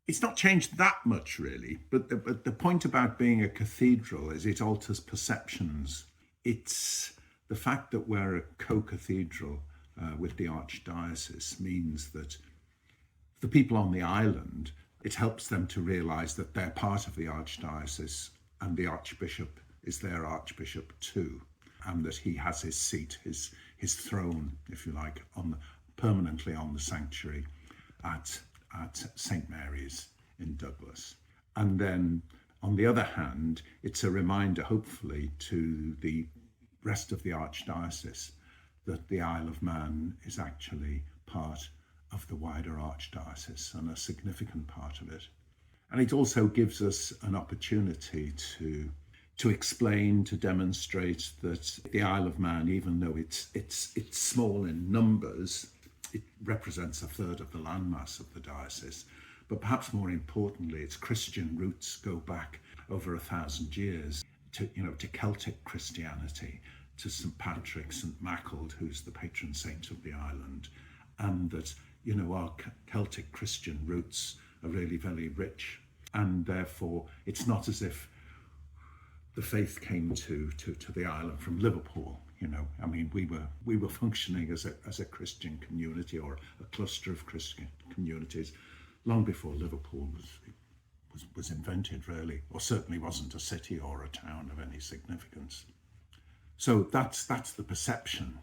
It's not changed that much, really, but the point about being a cathedral is it alters perceptions. It's the fact that we're a co-cathedral with the archdiocese means that the people on the island, it helps them to realise that they're part of the archdiocese and the archbishop is their archbishop too, and that he has his seat, his throne, if you like, permanently on the sanctuary at St Mary's in Douglas. And then on the other hand, it's a reminder, hopefully, to the rest of the archdiocese that the Isle of Man is actually part of the wider archdiocese and a significant part of it. And it also gives us an opportunity to explain, to demonstrate that the Isle of Man, even though it's small in numbers, it represents a third of the landmass of the diocese. But perhaps more importantly, its Christian roots go back over 1,000 years to Celtic Christianity, to St Patrick, St Macald, who's the patron saint of the island, and that our Celtic Christian roots are really very rich, and therefore it's not as if the faith came to the island from Liverpool. We were functioning as a Christian community, or a cluster of Christian communities, long before Liverpool was invented, really, or certainly wasn't a city or a town of any significance. So that's the perception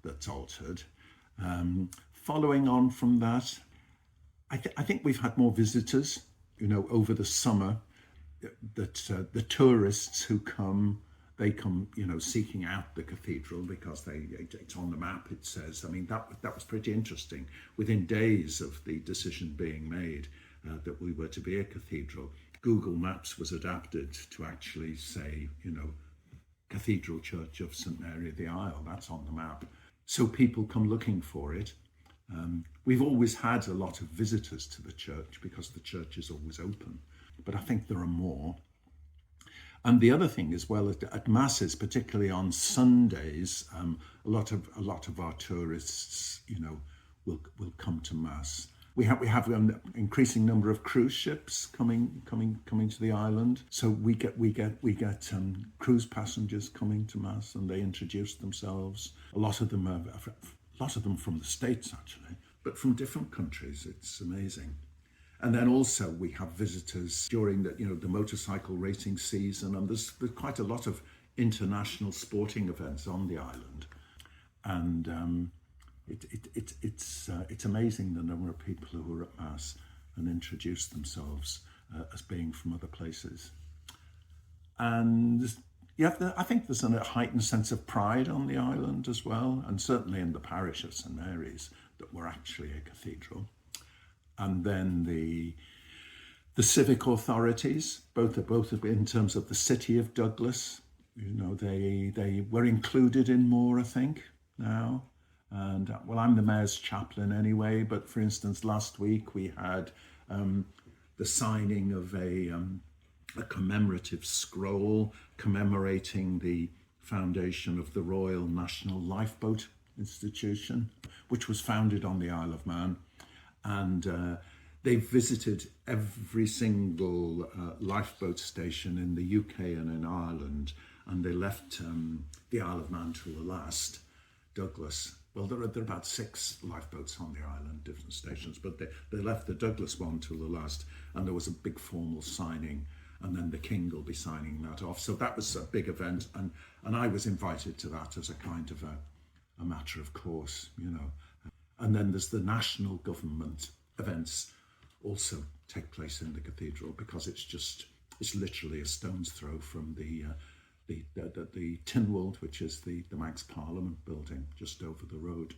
that's altered. Following on from that, I think we've had more visitors, over the summer. That the tourists who come, they come, seeking out the cathedral because it's on the map. It says, that was pretty interesting. Within days of the decision being made that we were to be a cathedral, Google Maps was adapted to actually say, Cathedral Church of St Mary of the Isle. That's on the map. So people come looking for it. We've always had a lot of visitors to the church because the church is always open. But I think there are more. And the other thing as well, at masses, particularly on Sundays, a lot of our tourists, will come to mass. We have an increasing number of cruise ships coming to the island. So we get cruise passengers coming to mass, and they introduce themselves. A lot of them from the States, actually, but from different countries. It's amazing. And then also we have visitors during the motorcycle racing season, and there's quite a lot of international sporting events on the island, and it's amazing the number of people who are at mass and introduce themselves as being from other places. And I think there's a heightened sense of pride on the island as well, and certainly in the parish of St Mary's, that we're actually a cathedral. And then the civic authorities, both in terms of the city of Douglas, they were included in more, I think, now. And I'm the mayor's chaplain anyway. But for instance, last week we had the signing of a commemorative scroll commemorating the foundation of the Royal National Lifeboat Institution, which was founded on the Isle of Man. And they visited every single lifeboat station in the UK and in Ireland, and they left the Isle of Man till the last, Douglas. Well, there are about 6 lifeboats on the island, different stations, but they left the Douglas one till the last, and there was a big formal signing, and then the King will be signing that off. So that was a big event, and I was invited to that as a kind of a matter of course, And then there's the national government events also take place in the cathedral, because it's literally a stone's throw from the Tynwald, which is the Manx Parliament building just over the road.